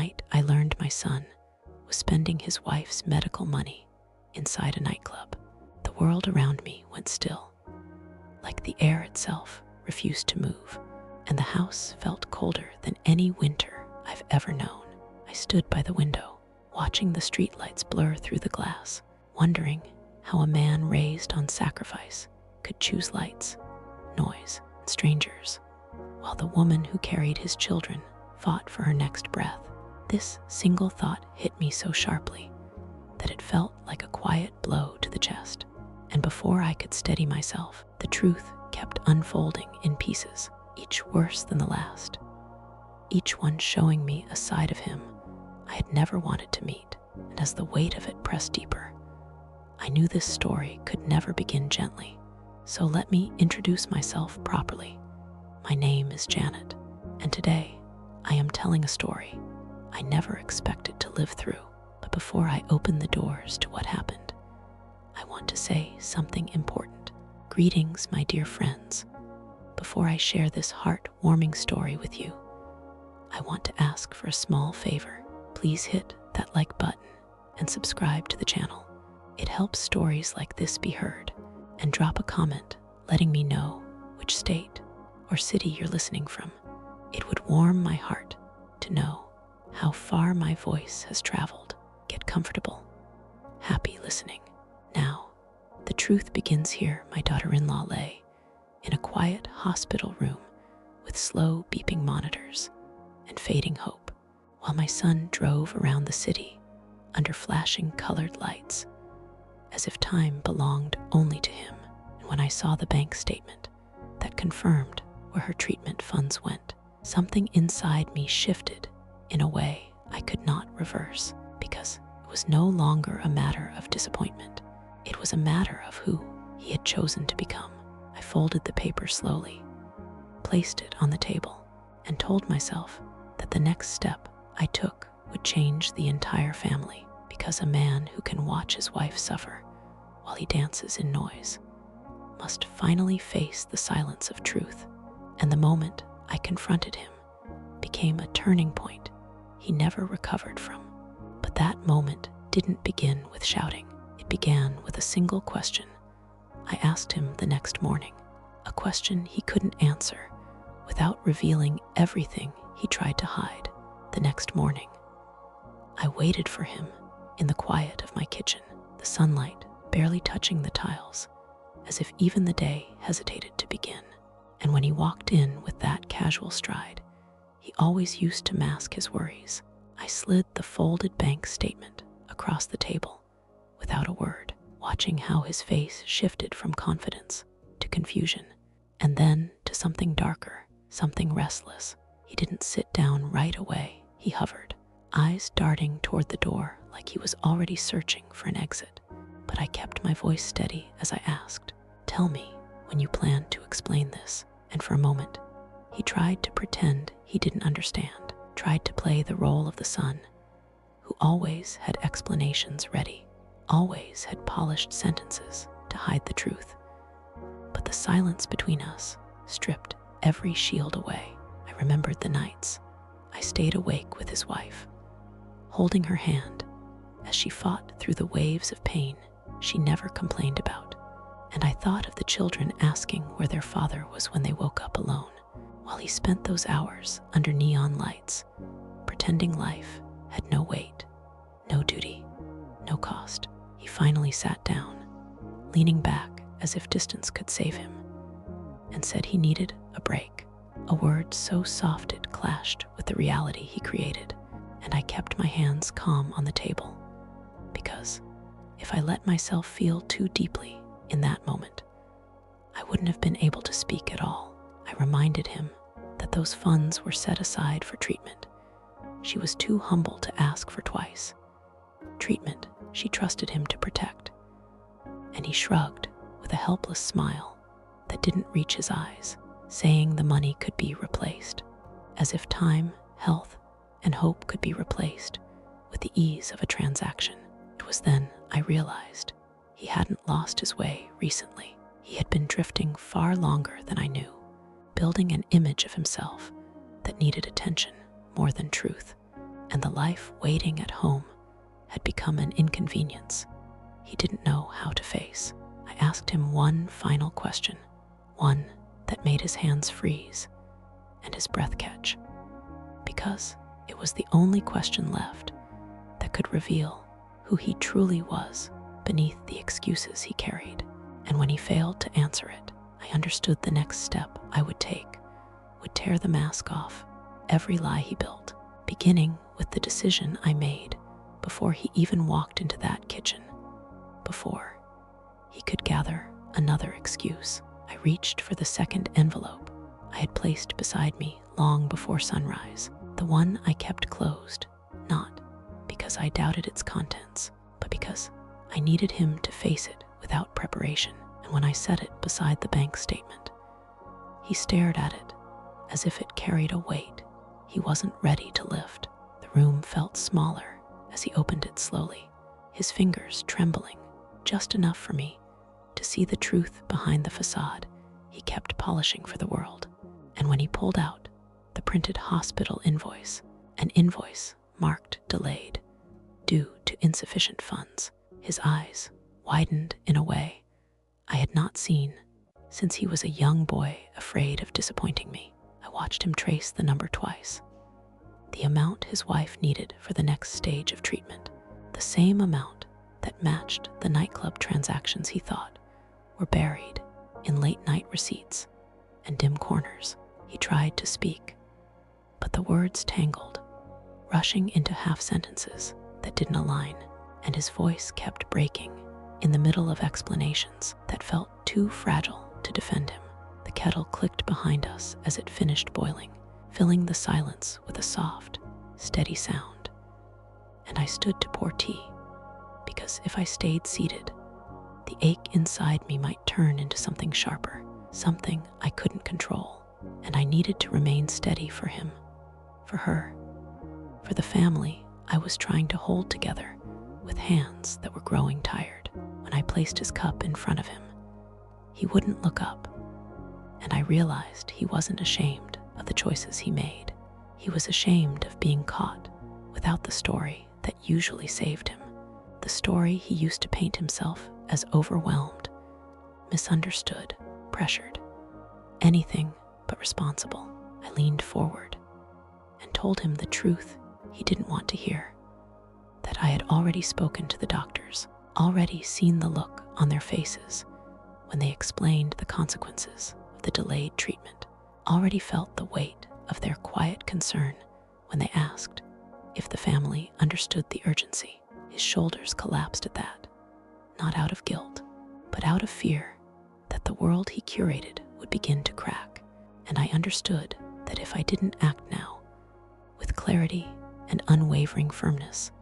night I learned my son was spending his wife's medical money inside a nightclub, the world around me went still, like the air itself refused to move, and the house felt colder than any winter I've ever known. I stood by the window, watching the streetlights blur through the glass, wondering how a man raised on sacrifice could choose lights, noise, and strangers, while the woman who carried his children fought for her next breath. This single thought hit me so sharply that it felt like a quiet blow to the chest. And before I could steady myself, the truth kept unfolding in pieces, each worse than the last, each one showing me a side of him I had never wanted to meet. And as the weight of it pressed deeper, I knew this story could never begin gently. So let me introduce myself properly. My name is Janet, and today I am telling a story I never expected to live through. But before I open the doors to what happened, I want to say something important. Greetings, my dear friends. Before I share this heart-warming story with you, I want to ask for a small favor. Please hit that like button and subscribe to the channel. It helps stories like this be heard. And drop a comment letting me know which state or city you're listening from. It would warm my heart to know how far my voice has traveled. Get comfortable. Happy listening. Now, the truth begins here. My daughter-in-law lay in a quiet hospital room with slow beeping monitors and fading hope, while my son drove around the city under flashing colored lights, as if time belonged only to him. And when I saw the bank statement that confirmed where her treatment funds went, something inside me shifted in a way I could not reverse, because it was no longer a matter of disappointment. It was a matter of who he had chosen to become. I folded the paper slowly, placed it on the table, and told myself that the next step I took would change the entire family, because a man who can watch his wife suffer while he dances in noise must finally face the silence of truth. And the moment I confronted him became a turning point he never recovered from. But that moment didn't begin with shouting. It began with a single question I asked him the next morning, a question he couldn't answer without revealing everything he tried to hide. The next morning, I waited for him in the quiet of my kitchen, the sunlight barely touching the tiles, as if even the day hesitated to begin. And when he walked in with that casual stride he always used to mask his worries, I slid the folded bank statement across the table without a word, watching how his face shifted from confidence to confusion, and then to something darker, something restless. He didn't sit down right away. He hovered, eyes darting toward the door like he was already searching for an exit. But I kept my voice steady as I asked, "Tell me when you plan to explain this." And for a moment, he tried to pretend he didn't understand, tried to play the role of the son who always had explanations ready, always had polished sentences to hide the truth. But the silence between us stripped every shield away. I remembered the nights I stayed awake with his wife, holding her hand as she fought through the waves of pain she never complained about. And I thought of the children asking where their father was when they woke up alone, while he spent those hours under neon lights, pretending life had no weight, no duty, no cost. He finally sat down, leaning back as if distance could save him, and said he needed a break, a word so soft it clashed with the reality he created. And I kept my hands calm on the table, because if I let myself feel too deeply in that moment, I wouldn't have been able to speak at all. I reminded him that those funds were set aside for treatment. She was too humble to ask for twice. Treatment she trusted him to protect. And he shrugged with a helpless smile that didn't reach his eyes, saying the money could be replaced, as if time, health, and hope could be replaced with the ease of a transaction. It was then I realized he hadn't lost his way recently. He had been drifting far longer than I knew, building an image of himself that needed attention more than truth. and the life waiting at home had become an inconvenience he didn't know how to face. I asked him one final question, one that made his hands freeze and his breath catch, because it was the only question left that could reveal who he truly was beneath the excuses he carried. And when he failed to answer it, I understood the next step I would take would tear the mask off every lie he built, beginning with the decision I made before he even walked into that kitchen, before he could gather another excuse. I reached for the second envelope I had placed beside me long before sunrise, the one I kept closed, not because I doubted its contents, but because I needed him to face it without preparation. And when I set it beside the bank statement, he stared at it as if it carried a weight he wasn't ready to lift. The room felt smaller as he opened it slowly, his fingers trembling just enough for me to see the truth behind the facade he kept polishing for the world. And when he pulled out the printed hospital invoice, an invoice marked delayed due to insufficient funds, his eyes widened in a way I had not seen since he was a young boy afraid of disappointing me. I watched him trace the number twice, the amount his wife needed for the next stage of treatment, the same amount that matched the nightclub transactions he thought were buried in late-night receipts and dim corners. He tried to speak, but the words tangled, rushing into half-sentences that didn't align, and his voice kept breaking in the middle of explanations that felt too fragile to defend him. The kettle clicked behind us as it finished boiling, filling the silence with a soft, steady sound. And I stood to pour tea, because if I stayed seated, the ache inside me might turn into something sharper, something I couldn't control. And I needed to remain steady for him, for her, for the family I was trying to hold together with hands that were growing tired. When I placed his cup in front of him, he wouldn't look up, and I realized he wasn't ashamed of the choices he made. He was ashamed of being caught without the story that usually saved him, the story he used to paint himself as overwhelmed, misunderstood, pressured, anything but responsible. I leaned forward and told him the truth he didn't want to hear, that I had already spoken to the doctors, already seen the look on their faces when they explained the consequences of the delayed treatment, already felt the weight of their quiet concern when they asked if the family understood the urgency. His shoulders collapsed at that, not out of guilt, but out of fear that the world he curated would begin to crack. And I understood that if I didn't act now, with clarity and unwavering firmness,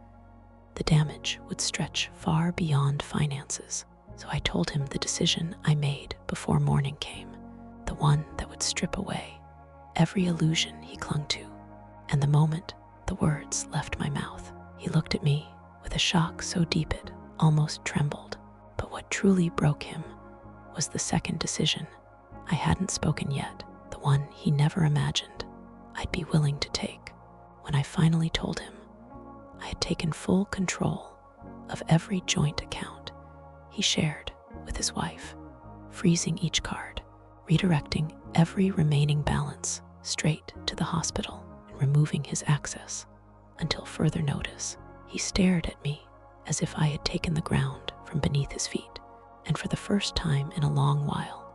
the damage would stretch far beyond finances. So I told him the decision I made before morning came, the one that would strip away every illusion he clung to. And the moment the words left my mouth, he looked at me with a shock so deep it almost trembled. But what truly broke him was the second decision I hadn't spoken yet, the one he never imagined I'd be willing to take. When I finally told him I had taken full control of every joint account he shared with his wife, freezing each card, redirecting every remaining balance straight to the hospital, and removing his access until further notice, he stared at me as if I had taken the ground from beneath his feet. And for the first time in a long while,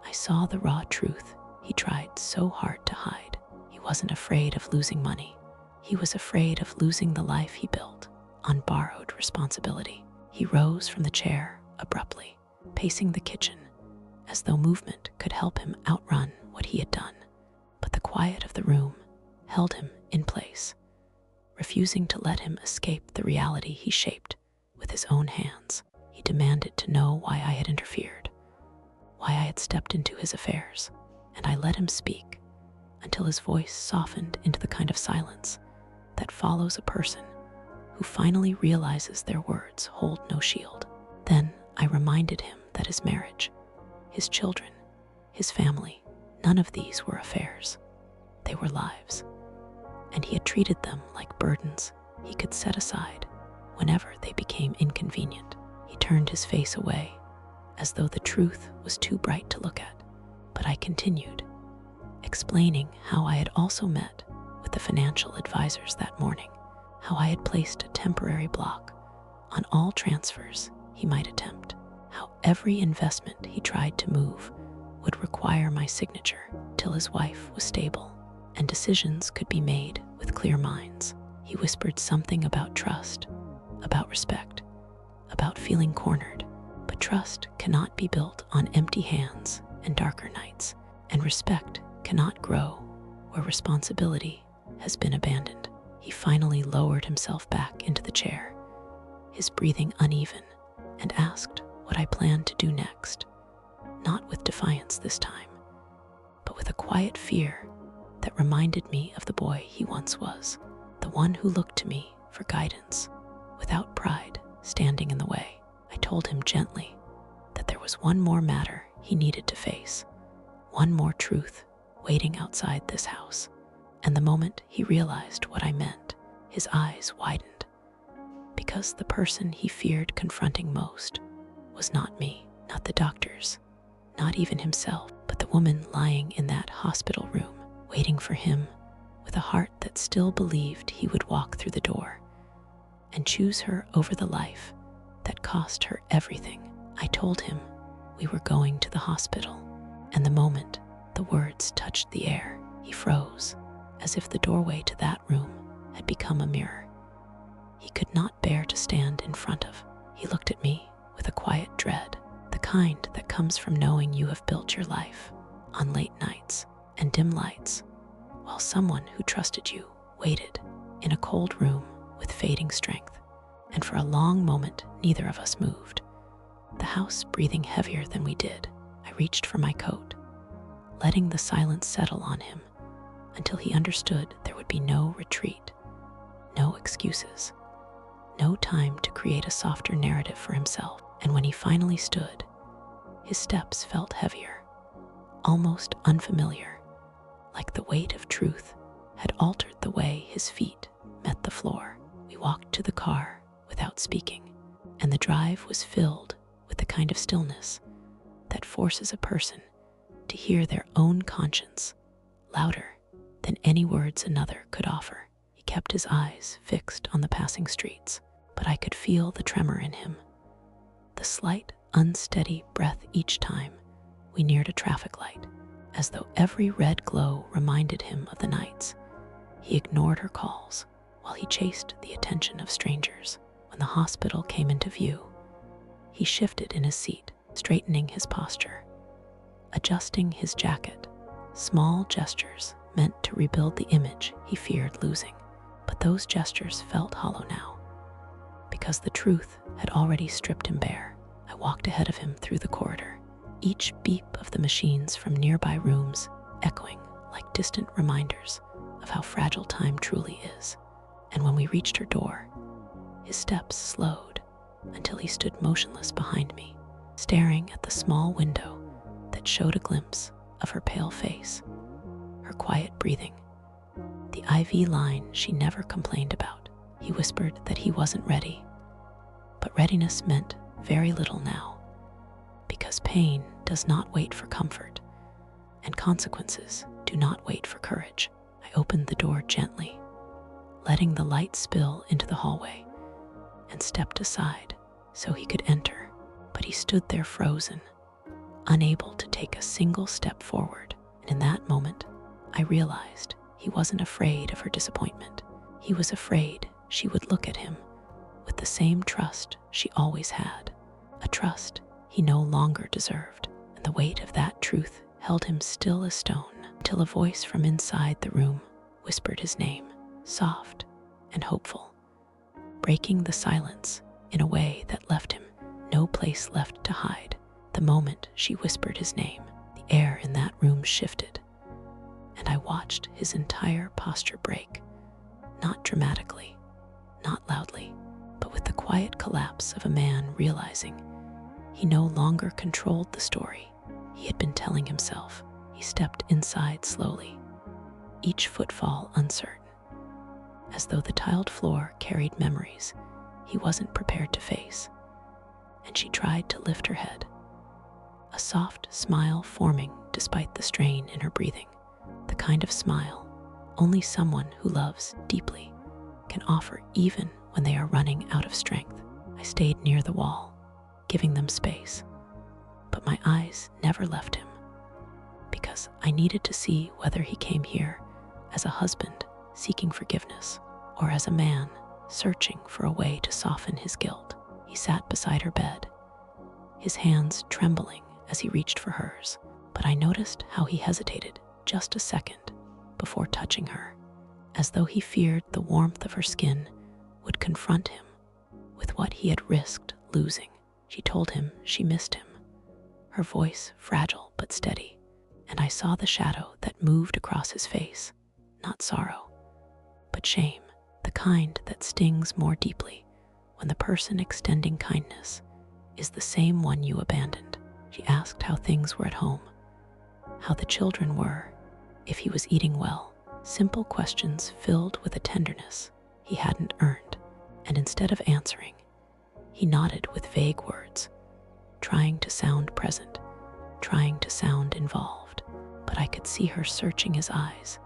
I saw the raw truth he tried so hard to hide. He wasn't afraid of losing money. He was afraid of losing the life he built on borrowed responsibility. He rose from the chair abruptly, pacing the kitchen as though movement could help him outrun what he had done. But the quiet of the room held him in place, refusing to let him escape the reality he shaped with his own hands. He demanded to know why I had interfered, why I had stepped into his affairs, and I let him speak until his voice softened into the kind of silence that follows a person who finally realizes their words hold no shield. Then I reminded him that his marriage, his children, his family, none of these were affairs. They were lives. and he had treated them like burdens he could set aside whenever they became inconvenient. He turned his face away, as though the truth was too bright to look at. But I continued, explaining how I had also met with the financial advisors that morning, how I had placed a temporary block on all transfers he might attempt, how every investment he tried to move would require my signature till his wife was stable and decisions could be made with clear minds. He whispered something about trust, about respect, about feeling cornered. But trust cannot be built on empty hands and darker nights, and respect cannot grow where responsibility has been abandoned. He finally lowered himself back into the chair, his breathing uneven, and asked what I planned to do next, not with defiance this time, but with a quiet fear that reminded me of the boy he once was, the one who looked to me for guidance, without pride standing in the way. I told him gently that there was one more matter he needed to face, one more truth waiting outside this house. And the moment he realized what I meant, his eyes widened, because the person he feared confronting most was not me, not the doctors, not even himself, but the woman lying in that hospital room, waiting for him with a heart that still believed he would walk through the door and choose her over the life that cost her everything. I told him we were going to the hospital, and the moment the words touched the air, he froze, as if the doorway to that room had become a mirror he could not bear to stand in front of. He looked at me with a quiet dread, the kind that comes from knowing you have built your life on late nights and dim lights, while someone who trusted you waited in a cold room with fading strength. And for a long moment, neither of us moved, the house breathing heavier than we did. I reached for my coat, letting the silence settle on him until he understood there would be no retreat, no excuses, no time to create a softer narrative for himself. And when he finally stood, his steps felt heavier, almost unfamiliar, like the weight of truth had altered the way his feet met the floor. We walked to the car without speaking, and the drive was filled with the kind of stillness that forces a person to hear their own conscience louder than any words another could offer. He kept his eyes fixed on the passing streets, but I could feel the tremor in him, the slight, unsteady breath each time we neared a traffic light, as though every red glow reminded him of the nights he ignored her calls while he chased the attention of strangers. When the hospital came into view, he shifted in his seat, straightening his posture, adjusting his jacket, small gestures meant to rebuild the image he feared losing. But those gestures felt hollow now, because the truth had already stripped him bare. I walked ahead of him through the corridor, each beep of the machines from nearby rooms echoing like distant reminders of how fragile time truly is. And when we reached her door, his steps slowed until he stood motionless behind me, staring at the small window that showed a glimpse of her pale face, her quiet breathing, the IV line she never complained about. He whispered that he wasn't ready, but readiness meant very little now, because pain does not wait for comfort, and consequences do not wait for courage. I opened the door gently, letting the light spill into the hallway, and stepped aside so he could enter. But he stood there frozen, unable to take a single step forward. And in that moment, I realized he wasn't afraid of her disappointment. He was afraid she would look at him with the same trust she always had, a trust he no longer deserved. And the weight of that truth held him still as stone, until a voice from inside the room whispered his name, soft and hopeful, breaking the silence in a way that left him no place left to hide. The moment she whispered his name, the air in that room shifted, and I watched his entire posture break, not dramatically, not loudly, but with the quiet collapse of a man realizing he no longer controlled the story he had been telling himself. He stepped inside slowly, each footfall uncertain, as though the tiled floor carried memories he wasn't prepared to face. And she tried to lift her head, a soft smile forming despite the strain in her breathing, the kind of smile only someone who loves deeply can offer even when they are running out of strength. I stayed near the wall, giving them space, but my eyes never left him, because I needed to see whether he came here as a husband seeking forgiveness or as a man searching for a way to soften his guilt. He sat beside her bed, his hands trembling as he reached for hers, but I noticed how he hesitated just a second before touching her, as though he feared the warmth of her skin would confront him with what he had risked losing. She told him she missed him, her voice fragile but steady, and I saw the shadow that moved across his face, not sorrow, but shame, the kind that stings more deeply when the person extending kindness is the same one you abandoned. She asked how things were at home, how the children were, if he was eating well, simple questions filled with a tenderness he hadn't earned, and instead of answering, he nodded with vague words, trying to sound present, trying to sound involved, but I could see her searching his eyes,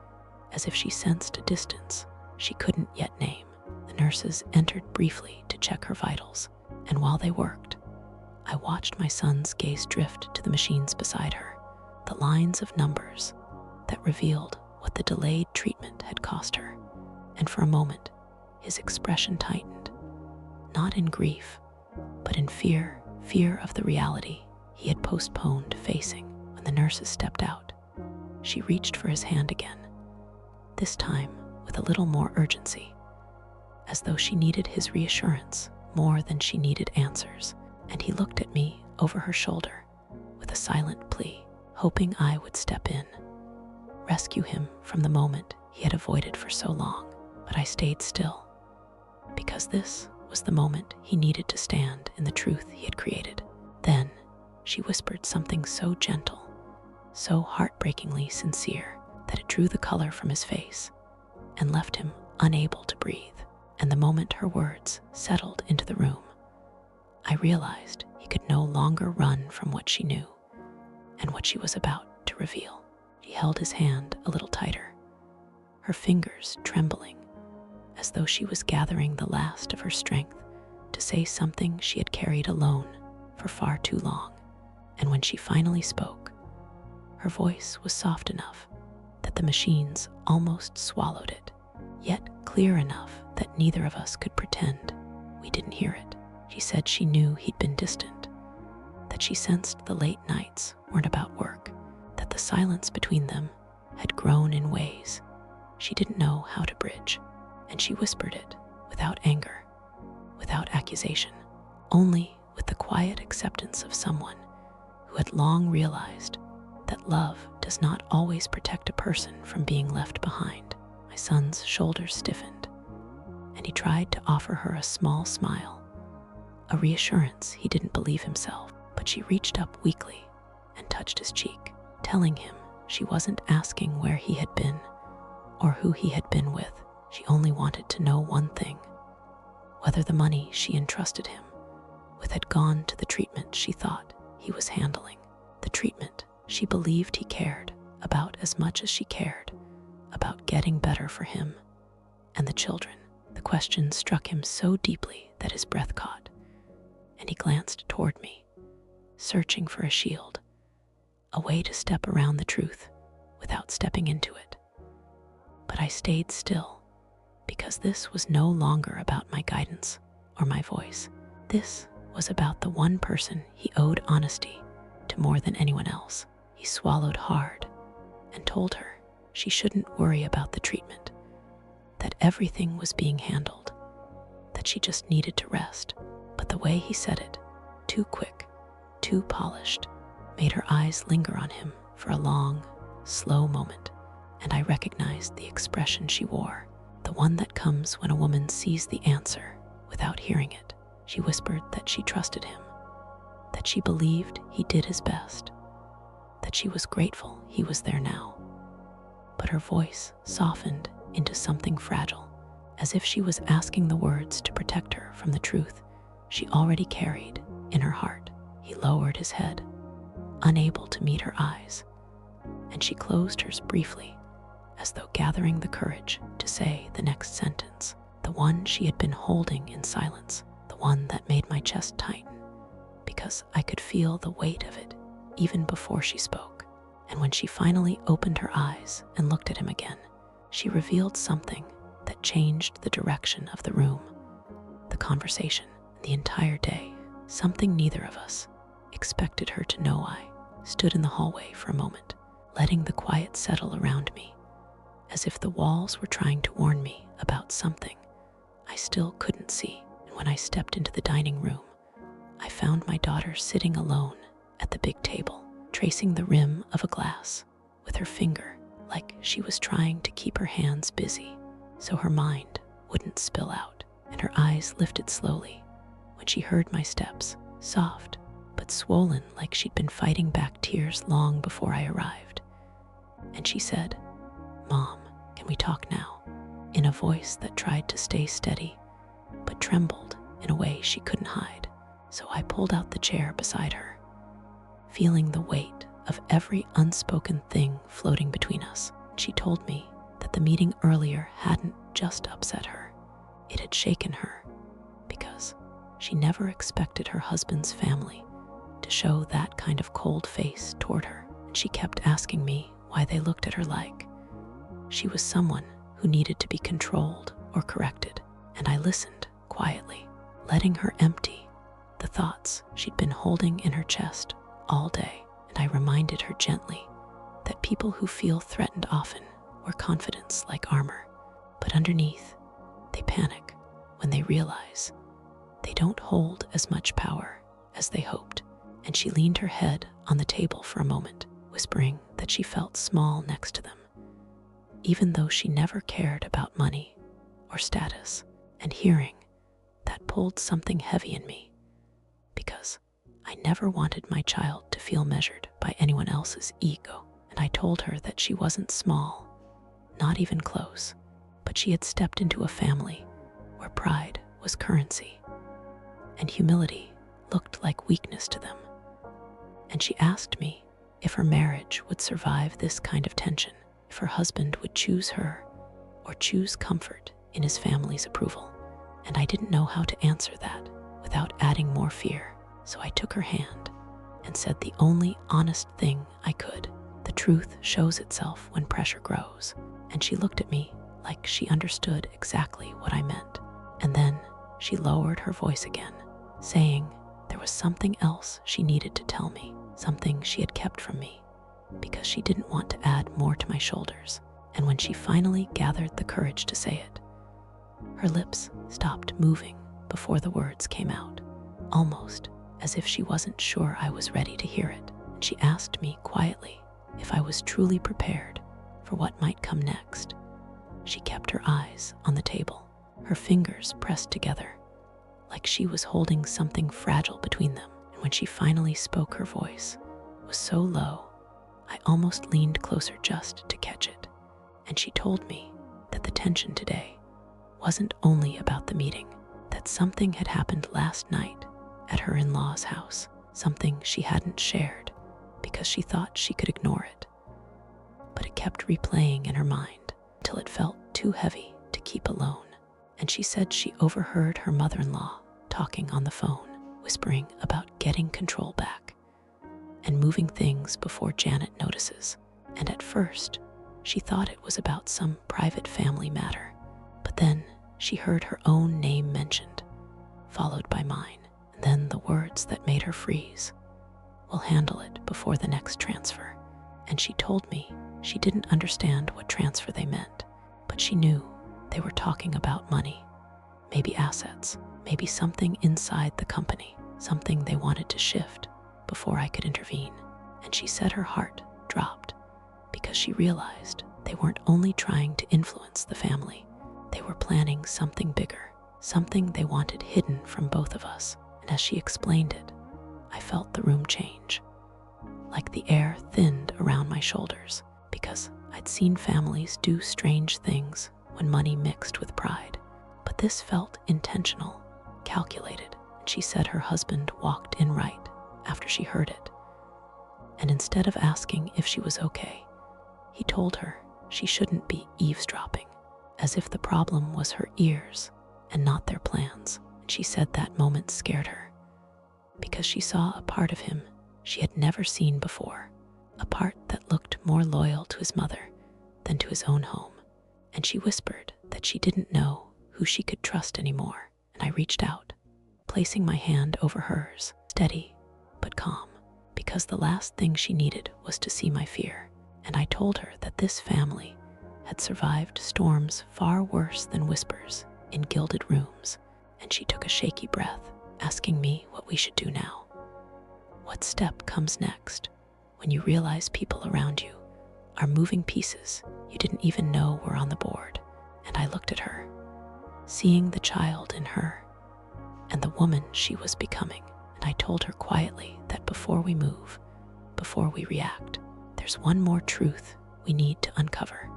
as if she sensed a distance she couldn't yet name. The nurses entered briefly to check her vitals, and while they worked, I watched my son's gaze drift to the machines beside her, the lines of numbers that revealed what the delayed treatment had cost her, and for a moment, his expression tightened, not in grief, but in fear of the reality he had postponed facing. When the nurses stepped out, she reached for his hand again, this time with a little more urgency, as though she needed his reassurance more than she needed answers. And he looked at me over her shoulder with a silent plea, hoping I would step in, rescue him from the moment he had avoided for so long. But I stayed still, because this was the moment he needed to stand in the truth he had created. Then she whispered something so gentle, so heartbreakingly sincere, that it drew the color from his face and left him unable to breathe. And the moment her words settled into the room, I realized he could no longer run from what she knew and what she was about to reveal. She held his hand a little tighter, her fingers trembling, as though she was gathering the last of her strength to say something she had carried alone for far too long. And when she finally spoke, her voice was soft enough that the machines almost swallowed it, yet clear enough that neither of us could pretend we didn't hear it. She said she knew he'd been distant, that she sensed the late nights weren't about work, that the silence between them had grown in ways she didn't know how to bridge. And she whispered it without anger, without accusation, only with the quiet acceptance of someone who had long realized that love does not always protect a person from being left behind. My son's shoulders stiffened, and he tried to offer her a small smile, a reassurance he didn't believe himself. But she reached up weakly and touched his cheek, telling him she wasn't asking where he had been or who he had been with. She only wanted to know one thing, whether the money she entrusted him with had gone to the treatment she thought he was handling, the treatment she believed he cared about as much as she cared about getting better for him and the children. The question struck him so deeply that his breath caught, and he glanced toward me, searching for a shield, a way to step around the truth without stepping into it. But I stayed still, because this was no longer about my guidance or my voice. This was about the one person he owed honesty to more than anyone else. He swallowed hard and told her she shouldn't worry about the treatment, that everything was being handled, that she just needed to rest. But the way he said it, too quick, too polished, made her eyes linger on him for a long, slow moment, and I recognized the expression she wore, the one that comes when a woman sees the answer without hearing it. She whispered that she trusted him, that she believed he did his best, that she was grateful he was there now. But her voice softened into something fragile, as if she was asking the words to protect her from the truth she already carried in her heart. He lowered his head, unable to meet her eyes, and she closed hers briefly, as though gathering the courage to say the next sentence, the one she had been holding in silence, the one that made my chest tighten, because I could feel the weight of it even before she spoke. And when she finally opened her eyes and looked at him again, she revealed something that changed the direction of the room, the conversation, the entire day. Something neither of us expected her to know. I stood in the hallway for a moment, letting the quiet settle around me, as if the walls were trying to warn me about something I still couldn't see. And when I stepped into the dining room, I found my daughter sitting alone at the big table, tracing the rim of a glass with her finger, like she was trying to keep her hands busy so her mind wouldn't spill out. And her eyes lifted slowly when she heard my steps, soft but swollen, like she'd been fighting back tears long before I arrived. And she said, "Mom, can we talk now?" in a voice that tried to stay steady but trembled in a way she couldn't hide. So I pulled out the chair beside her, feeling the weight of every unspoken thing floating between us. She told me that the meeting earlier hadn't just upset her, it had shaken her, because she never expected her husband's family to show that kind of cold face toward her. And she kept asking me why they looked at her like she was someone who needed to be controlled or corrected. And I listened quietly, letting her empty the thoughts she'd been holding in her chest all day. And I reminded her gently that people who feel threatened often wear confidence like armor, but underneath, they panic when they realize they don't hold as much power as they hoped. And she leaned her head on the table for a moment, whispering that she felt small next to them, even though she never cared about money or status. And hearing that pulled something heavy in me, because I never wanted my child to feel measured by anyone else's ego. And I told her that she wasn't small, not even close, but she had stepped into a family where pride was currency and humility looked like weakness to them. And she asked me if her marriage would survive this kind of tension, if her husband would choose her or choose comfort in his family's approval. And I didn't know how to answer that without adding more fear. So I took her hand and said the only honest thing I could: the truth shows itself when pressure grows. And she looked at me like she understood exactly what I meant. And then she lowered her voice again, saying there was something else she needed to tell me, something she had kept from me, because she didn't want to add more to my shoulders. And when she finally gathered the courage to say it, her lips stopped moving before the words came out, almost as if she wasn't sure I was ready to hear it. And she asked me quietly if I was truly prepared for what might come next. She kept her eyes on the table, her fingers pressed together, like she was holding something fragile between them. And when she finally spoke, her voice was so low, I almost leaned closer just to catch it. And she told me that the tension today wasn't only about the meeting, that something had happened last night at her in-laws' house, something she hadn't shared because she thought she could ignore it. But it kept replaying in her mind till it felt too heavy to keep alone. And she said she overheard her mother-in-law talking on the phone, whispering about getting control back and moving things before Janet notices. And at first, she thought it was about some private family matter. But then she heard her own name mentioned, followed by mine, and then the words that made her freeze: "We'll handle it before the next transfer." And she told me she didn't understand what transfer they meant, but she knew they were talking about money, maybe assets, maybe something inside the company, something they wanted to shift before I could intervene. And she said her heart dropped because she realized they weren't only trying to influence the family, they were planning something bigger, something they wanted hidden from both of us. And as she explained it, I felt the room change, like the air thinned around my shoulders, because I'd seen families do strange things when money mixed with pride. this felt intentional, calculated, and she said her husband walked in right after she heard it. And instead of asking if she was okay, he told her she shouldn't be eavesdropping, as if the problem was her ears and not their plans. And she said that moment scared her, because she saw a part of him she had never seen before, a part that looked more loyal to his mother than to his own home. And she whispered that she didn't know who she could trust anymore. And I reached out, placing my hand over hers, steady but calm, because the last thing she needed was to see my fear. And I told her that this family had survived storms far worse than whispers in gilded rooms. And she took a shaky breath, asking me what we should do now. What step comes next when you realize people around you are moving pieces you didn't even know were on the board? And I looked at her, seeing the child in her and the woman she was becoming. And I told her quietly that before we move, before we react, there's one more truth we need to uncover,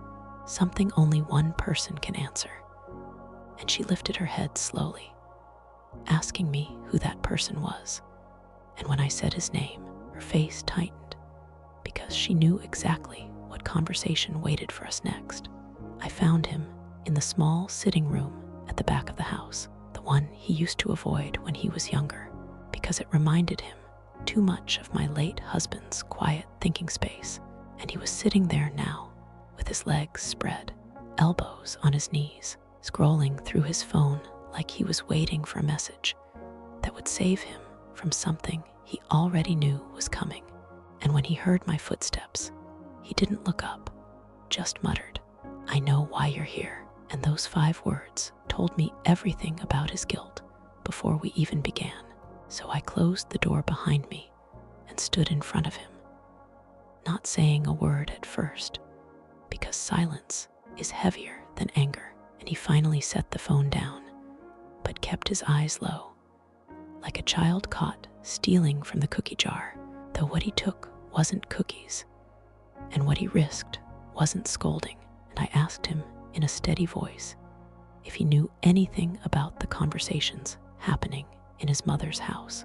something only one person can answer. And she lifted her head slowly, asking me who that person was. And when I said his name, her face tightened, because she knew exactly what conversation waited for us next. I found him in the small sitting room at the back of the house, the one he used to avoid when he was younger, because it reminded him too much of my late husband's quiet thinking space. And he was sitting there now, with his legs spread, elbows on his knees, scrolling through his phone like he was waiting for a message that would save him from something he already knew was coming. And when he heard my footsteps, he didn't look up, just muttered, "I know why you're here." And those 5 words told me everything about his guilt before we even began. So I closed the door behind me and stood in front of him, not saying a word at first, because silence is heavier than anger. And he finally set the phone down, but kept his eyes low, like a child caught stealing from the cookie jar. Though what he took wasn't cookies, and what he risked wasn't scolding. And I asked him in a steady voice if he knew anything about the conversations happening in his mother's house.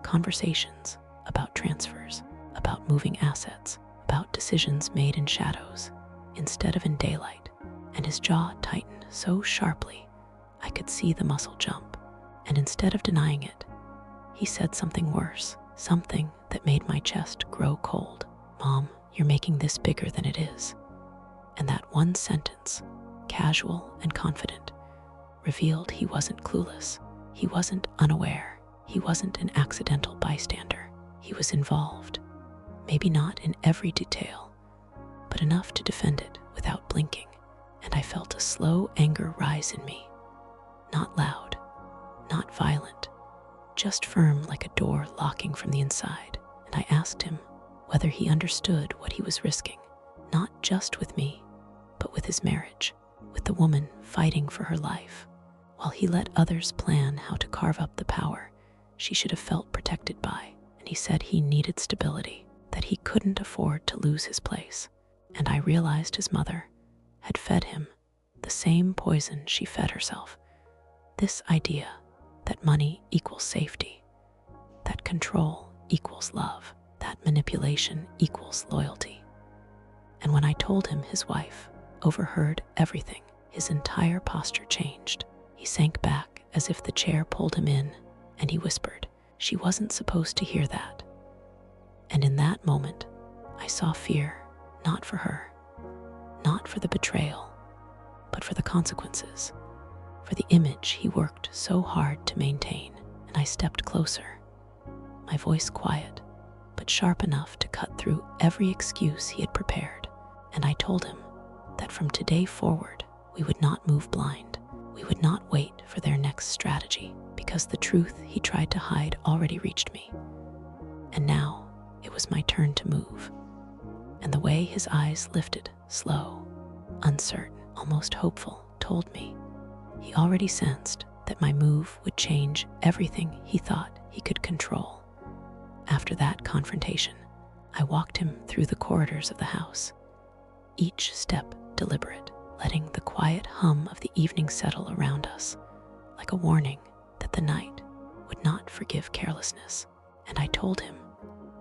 Conversations about transfers, about moving assets, about decisions made in shadows instead of in daylight. And his jaw tightened so sharply I could see the muscle jump. And instead of denying it, he said something worse, something that made my chest grow cold. "Mom, you're making this bigger than it is." And that one sentence, casual and confident, revealed he wasn't clueless. He wasn't unaware. He wasn't an accidental bystander. He was involved, maybe not in every detail, but enough to defend it without blinking. And I felt a slow anger rise in me, not loud, not violent, just firm like a door locking from the inside. And I asked him whether he understood what he was risking, not just with me, but with his marriage, with the woman fighting for her life, while he let others plan how to carve up the power she should have felt protected by. And he said he needed stability, that he couldn't afford to lose his place. And I realized his mother had fed him the same poison she fed herself. This idea that money equals safety, that control equals love, that manipulation equals loyalty. And when I told him his wife overheard everything, his entire posture changed. He sank back as if the chair pulled him in, and he whispered, "She wasn't supposed to hear that." And in that moment, I saw fear, not for her, not for the betrayal, but for the consequences, for the image he worked so hard to maintain. And I stepped closer, my voice quiet, but sharp enough to cut through every excuse he had prepared. And I told him that from today forward, we would not move blind. We would not wait for their next strategy, because the truth he tried to hide already reached me. And now it was my turn to move. And the way his eyes lifted, slow, uncertain, almost hopeful, told me he already sensed that my move would change everything he thought he could control. After that confrontation, I walked him through the corridors of the house, each step deliberate, letting the quiet hum of the evening settle around us, like a warning that the night would not forgive carelessness. And I told him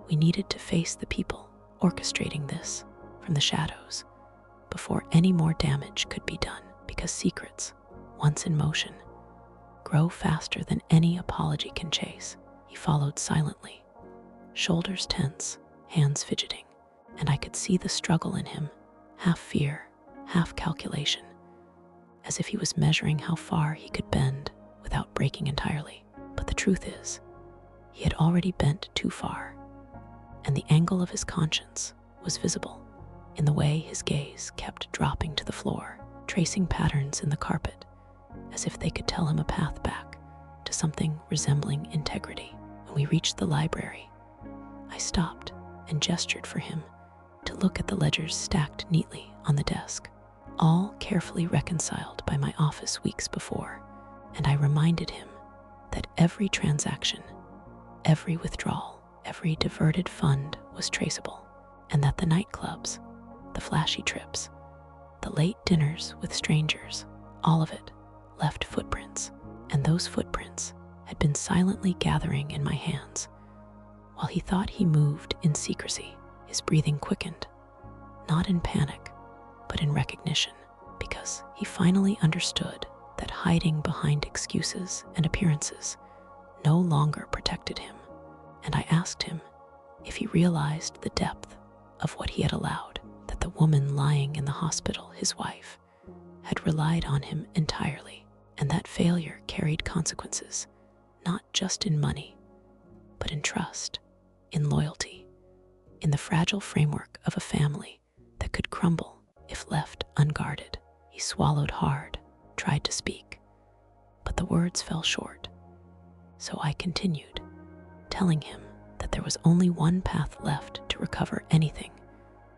we needed to face the people orchestrating this from the shadows before any more damage could be done, because secrets, once in motion, grow faster than any apology can chase. He followed silently, shoulders tense, hands fidgeting, and I could see the struggle in him, half fear, half calculation, as if he was measuring how far he could bend without breaking entirely. But the truth is, he had already bent too far, and the angle of his conscience was visible in the way his gaze kept dropping to the floor, tracing patterns in the carpet, as if they could tell him a path back to something resembling integrity. When we reached the library, I stopped and gestured for him to look at the ledgers stacked neatly on the desk, all carefully reconciled by my office weeks before, and I reminded him that every transaction, every withdrawal, every diverted fund was traceable, and that the nightclubs, the flashy trips, the late dinners with strangers, all of it left footprints, and those footprints had been silently gathering in my hands. While he thought he moved in secrecy, his breathing quickened, not in panic, but in recognition, because he finally understood that hiding behind excuses and appearances no longer protected him. And I asked him if he realized the depth of what he had allowed, that the woman lying in the hospital, his wife, had relied on him entirely, and that failure carried consequences, not just in money, but in trust, in loyalty, in the fragile framework of a family that could crumble if left unguarded. He swallowed hard, tried to speak, but the words fell short. So I continued, telling him that there was only one path left to recover anything: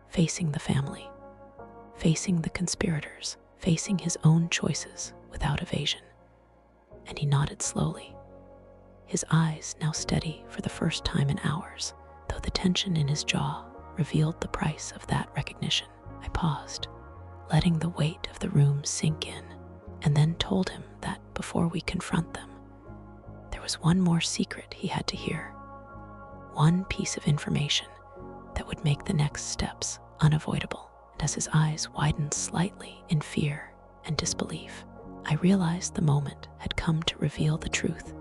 facing the family, facing the conspirators, facing his own choices without evasion. And he nodded slowly, his eyes now steady for the first time in hours, though the tension in his jaw revealed the price of that recognition. I paused, letting the weight of the room sink in, and then told him that before we confront them, there was one more secret he had to hear, one piece of information that would make the next steps unavoidable. And as his eyes widened slightly in fear and disbelief, I realized the moment had come to reveal the truth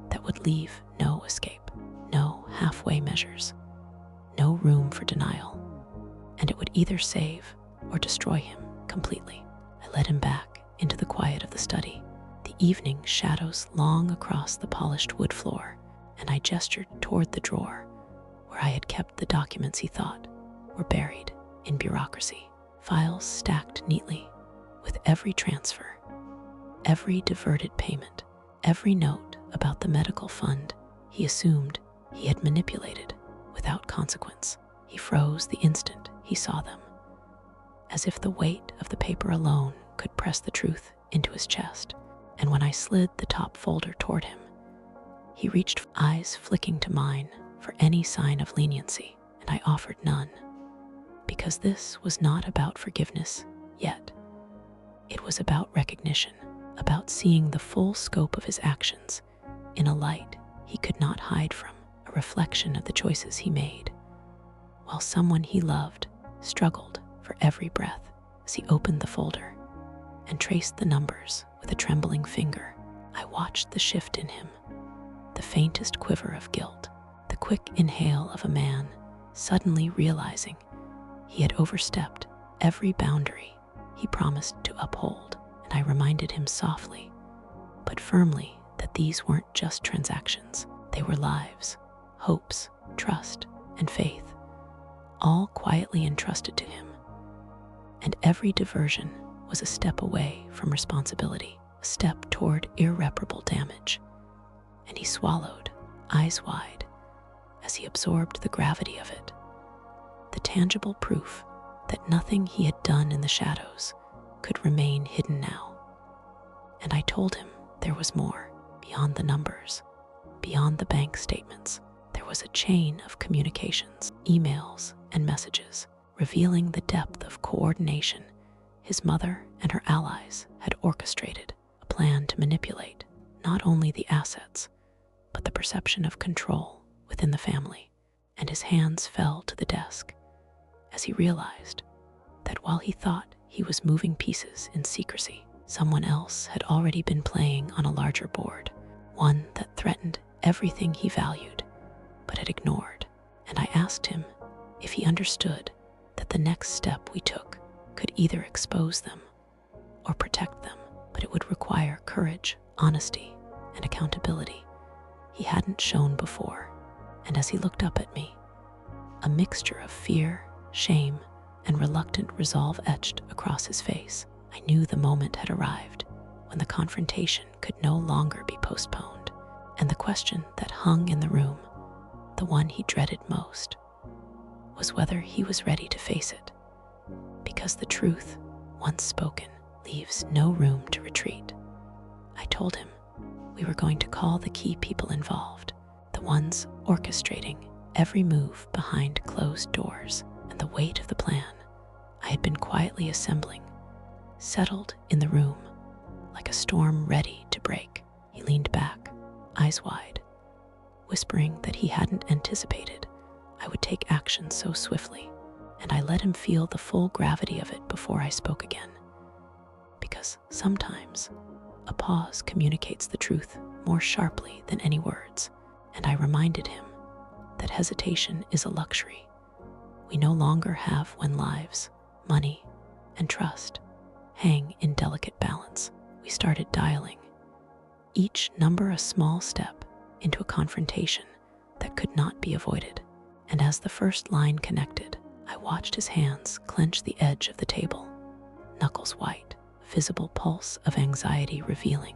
that would leave no escape, no halfway measures, no room for denial, and it would either save or destroy him completely. I led him back into the quiet of the study, the evening shadows long across the polished wood floor, and I gestured toward the drawer where I had kept the documents he thought were buried in bureaucracy, files stacked neatly with every transfer, every diverted payment, every note about the medical fund he assumed he had manipulated without consequence. He froze the instant he saw them, as if the weight of the paper alone could press the truth into his chest. And when I slid the top folder toward him, he reached, eyes flicking to mine for any sign of leniency, and I offered none, because this was not about forgiveness yet. It was about recognition, about seeing the full scope of his actions in a light he could not hide from, a reflection of the choices he made, while someone he loved struggled for every breath. As he opened the folder and traced the numbers with a trembling finger, I watched the shift in him, the faintest quiver of guilt, the quick inhale of a man suddenly realizing he had overstepped every boundary he promised to uphold. And I reminded him softly, but firmly, that these weren't just transactions. They were lives, hopes, trust, and faith, all quietly entrusted to him. And every diversion was a step away from responsibility, a step toward irreparable damage. And he swallowed, eyes wide, as he absorbed the gravity of it, the tangible proof that nothing he had done in the shadows could remain hidden now. And I told him there was more, beyond the numbers, beyond the bank statements. There was a chain of communications, emails, and messages, revealing the depth of coordination His mother and her allies had orchestrated a plan to manipulate not only the assets, but the perception of control within the family, and his hands fell to the desk as he realized that while he thought he was moving pieces in secrecy, someone else had already been playing on a larger board, one that threatened everything he valued but had ignored. And I asked him if he understood that the next step we took could either expose them or protect them, but it would require courage, honesty, and accountability he hadn't shown before. And as he looked up at me, a mixture of fear, shame, and reluctant resolve etched across his face, I knew the moment had arrived when the confrontation could no longer be postponed. And the question that hung in the room, the one he dreaded most, was whether he was ready to face it. Because the truth, once spoken, leaves no room to retreat. I told him we were going to call the key people involved, the ones orchestrating every move behind closed doors, and the weight of the plan I had been quietly assembling settled in the room like a storm ready to break. He leaned back, eyes wide, whispering that he hadn't anticipated I would take action so swiftly, and I let him feel the full gravity of it before I spoke again. Because sometimes a pause communicates the truth more sharply than any words, and I reminded him that hesitation is a luxury we no longer have when lives, money, and trust hang in delicate balance. We started dialing, each number a small step into a confrontation that could not be avoided. And as the first line connected, I watched his hands clench the edge of the table, knuckles white, visible pulse of anxiety revealing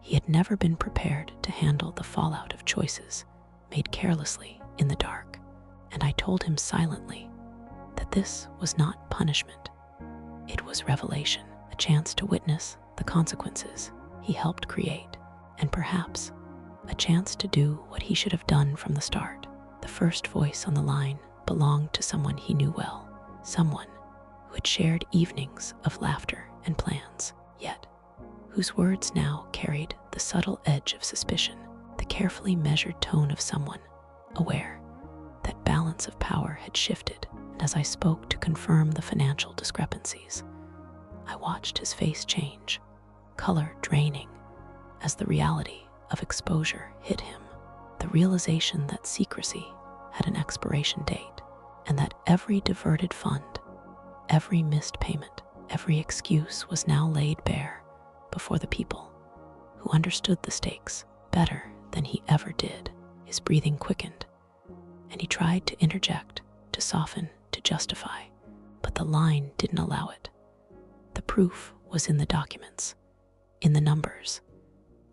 he had never been prepared to handle the fallout of choices made carelessly in the dark. And I told him silently that this was not punishment. It was revelation, a chance to witness the consequences he helped create, and perhaps a chance to do what he should have done from the start. The first voice on the line belonged to someone he knew well, someone who had shared evenings of laughter and plans, yet whose words now carried the subtle edge of suspicion, the carefully measured tone of someone aware that balance of power had shifted. And as I spoke to confirm the financial discrepancies, I watched his face change, color draining as the reality of exposure hit him, the realization that secrecy had an expiration date, and that every diverted fund, every missed payment, every excuse was now laid bare before the people who understood the stakes better than he ever did. His breathing quickened, and he tried to interject, to soften, to justify, but the line didn't allow it. The proof was in the documents, in the numbers,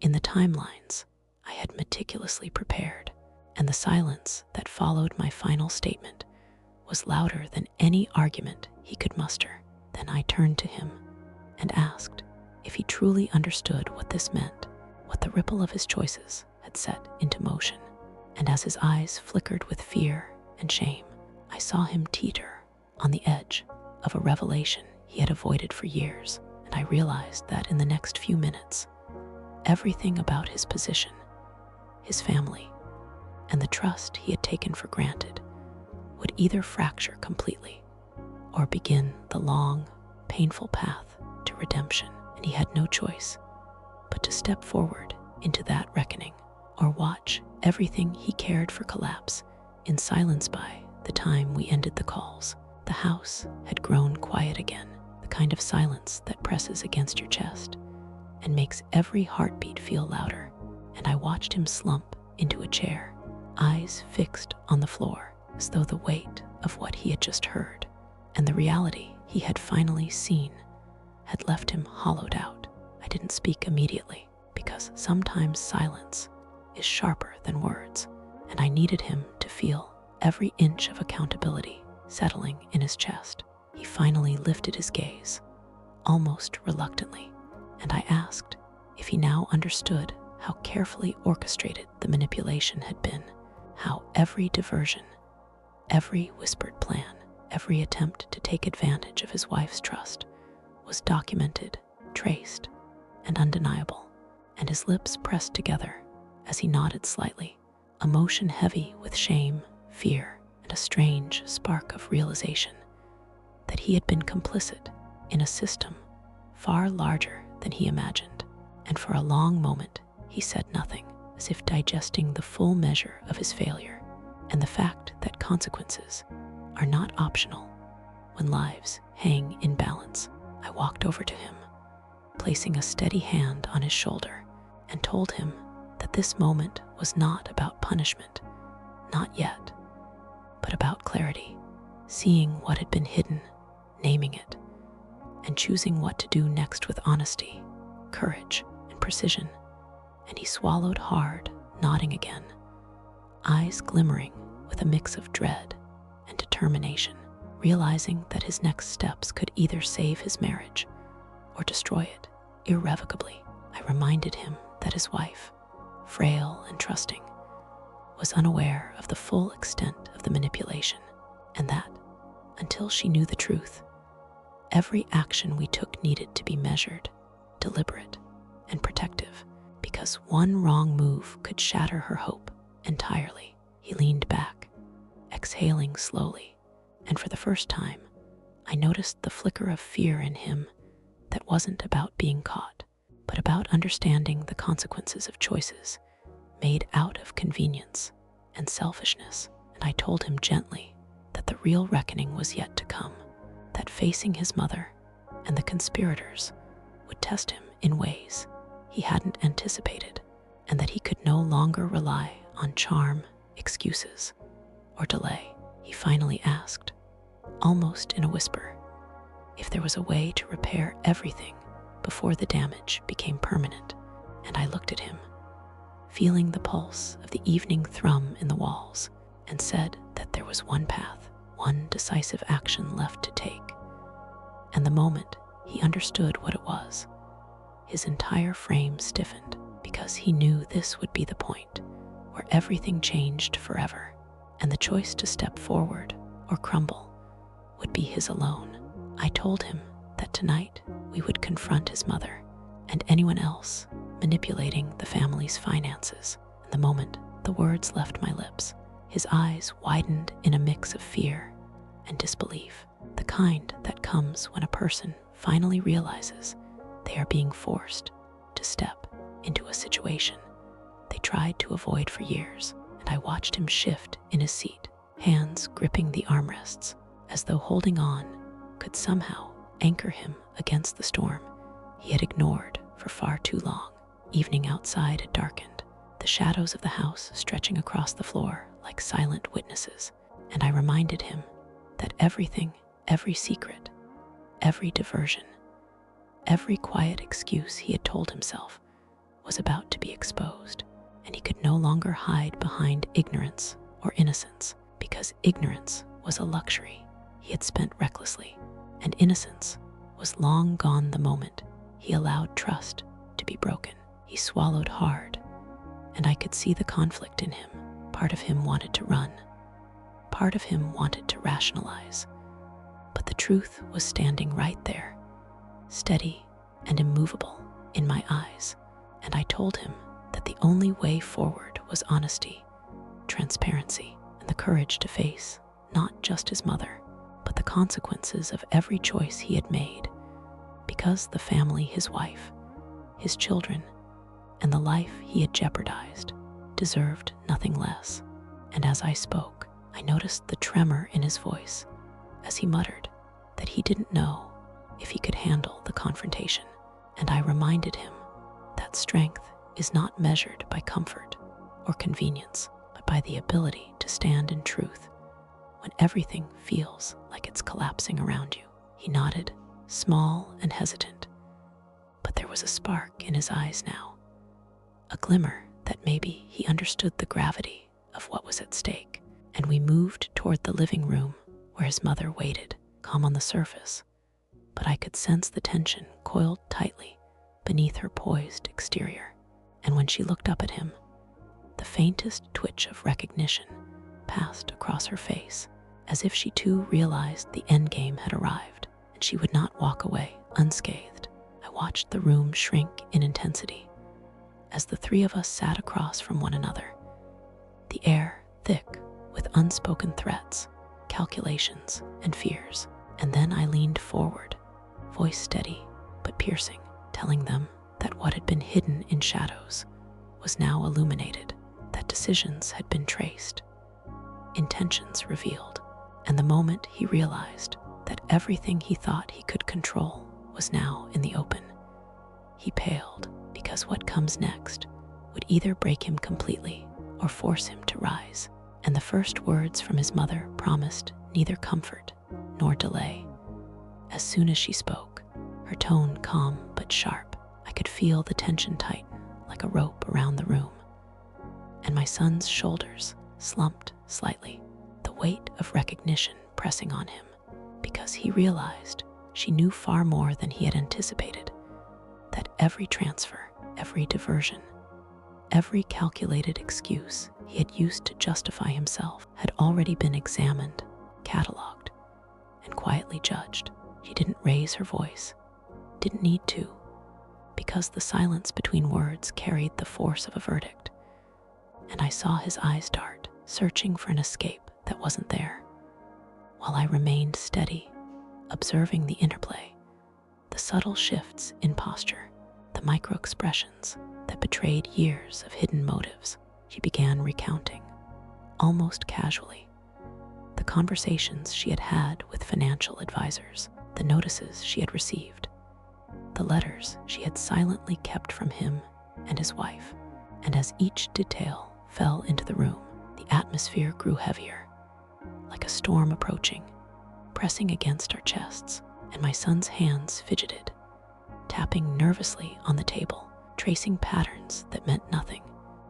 in the timelines I had meticulously prepared, and the silence that followed my final statement was louder than any argument he could muster. Then I turned to him and asked if he truly understood what this meant, what the ripple of his choices had set into motion. And as his eyes flickered with fear and shame, I saw him teeter on the edge of a revelation he had avoided for years, and I realized that in the next few minutes, everything about his position, his family, and the trust he had taken for granted would either fracture completely or begin the long, painful path to redemption. And he had no choice but to step forward into that reckoning, or watch everything he cared for collapse in silence. By the time we ended the calls, the house had grown quiet again, the kind of silence that presses against your chest and makes every heartbeat feel louder. And I watched him slump into a chair, eyes fixed on the floor, as though the weight of what he had just heard and the reality he had finally seen had left him hollowed out. I didn't speak immediately, because sometimes silence is sharper than words, and I needed him to feel every inch of accountability settling in his chest. He finally lifted his gaze, almost reluctantly, and I asked if he now understood how carefully orchestrated the manipulation had been, how every diversion, every whispered plan, every attempt to take advantage of his wife's trust was documented, traced, and undeniable, and his lips pressed together as he nodded slightly, emotion heavy with shame, fear, and a strange spark of realization that he had been complicit in a system far larger than he imagined. And for a long moment, he said nothing, as if digesting the full measure of his failure and the fact that consequences are not optional when lives hang in balance. I walked over to him, placing a steady hand on his shoulder, and told him that this moment was not about punishment, not yet, but about clarity, seeing what had been hidden, naming it, and choosing what to do next with honesty, courage, and precision. And he swallowed hard, nodding again, eyes glimmering with a mix of dread and determination, realizing that his next steps could either save his marriage or destroy it irrevocably. I reminded him that his wife, frail and trusting, was unaware of the full extent of the manipulation, and that, until she knew the truth, every action we took needed to be measured, deliberate, and protective, because one wrong move could shatter her hope entirely. He leaned back, exhaling slowly, and for the first time, I noticed the flicker of fear in him that wasn't about being caught, but about understanding the consequences of choices made out of convenience and selfishness. And I told him gently that the real reckoning was yet to come, that facing his mother and the conspirators would test him in ways he hadn't anticipated, and that he could no longer rely on charm, excuses, or delay. He finally asked, almost in a whisper, if there was a way to repair everything before the damage became permanent. And I looked at him, feeling the pulse of the evening thrum in the walls, and said that there was one path, one decisive action left to take. And the moment he understood what it was, his entire frame stiffened, because he knew this would be the point where everything changed forever, and the choice to step forward or crumble would be his alone. I told him that tonight we would confront his mother and anyone else manipulating the family's finances. And the moment the words left my lips, his eyes widened in a mix of fear and disbelief, the kind that comes when a person finally realizes they are being forced to step into a situation they tried to avoid for years. And I watched him shift in his seat, hands gripping the armrests, as though holding on could somehow anchor him against the storm he had ignored for far too long. Evening outside had darkened, the shadows of the house stretching across the floor like silent witnesses, and I reminded him that everything, every secret, every diversion, every quiet excuse he had told himself was about to be exposed, and he could no longer hide behind ignorance or innocence, because ignorance was a luxury he had spent recklessly, and innocence was long gone the moment he allowed trust to be broken. He swallowed hard, and I could see the conflict in him. Part of him wanted to run, part of him wanted to rationalize, but the truth was standing right there, steady and immovable in my eyes. And I told him that the only way forward was honesty, transparency, and the courage to face not just his mother, but the consequences of every choice he had made, because the family, his wife, his children, and the life he had jeopardized deserved nothing less. And as I spoke, I noticed the tremor in his voice as he muttered that he didn't know if he could handle the confrontation. And I reminded him that strength is not measured by comfort or convenience, but by the ability to stand in truth when everything feels like it's collapsing around you. He nodded, small and hesitant, but there was a spark in his eyes now, a glimmer that maybe he understood the gravity of what was at stake. And we moved toward the living room where his mother waited, calm on the surface, but I could sense the tension coiled tightly beneath her poised exterior. And when she looked up at him, the faintest twitch of recognition passed across her face, as if she too realized the endgame had arrived, and she would not walk away Unscathed, I watched the room shrink in intensity as the three of us sat across from one another, the air thick with unspoken threats, calculations, and fears. And then I leaned forward, voice steady but piercing, telling them that what had been hidden in shadows was now illuminated, that decisions had been traced, intentions revealed, and the moment he realized that everything he thought he could control was now in the open, he paled, because what comes next would either break him completely or force him to rise. And the first words from his mother promised neither comfort nor delay. As soon as she spoke, her tone calm but sharp, I could feel the tension tighten like a rope around the room, and my son's shoulders slumped slightly, the weight of recognition pressing on him, because he realized she knew far more than he had anticipated, that every transfer, every diversion, every calculated excuse he had used to justify himself had already been examined, cataloged, and quietly judged. She didn't raise her voice, didn't need to, because the silence between words carried the force of a verdict, and I saw his eyes dart, searching for an escape that wasn't there, while I remained steady, observing the interplay, the subtle shifts in posture, the micro-expressions that betrayed years of hidden motives. She began recounting, almost casually, the conversations she had had with financial advisors, the notices she had received, the letters she had silently kept from him and his wife. And as each detail fell into the room, the atmosphere grew heavier, like a storm approaching, pressing against our chests, and my son's hands fidgeted, tapping nervously on the table, tracing patterns that meant nothing,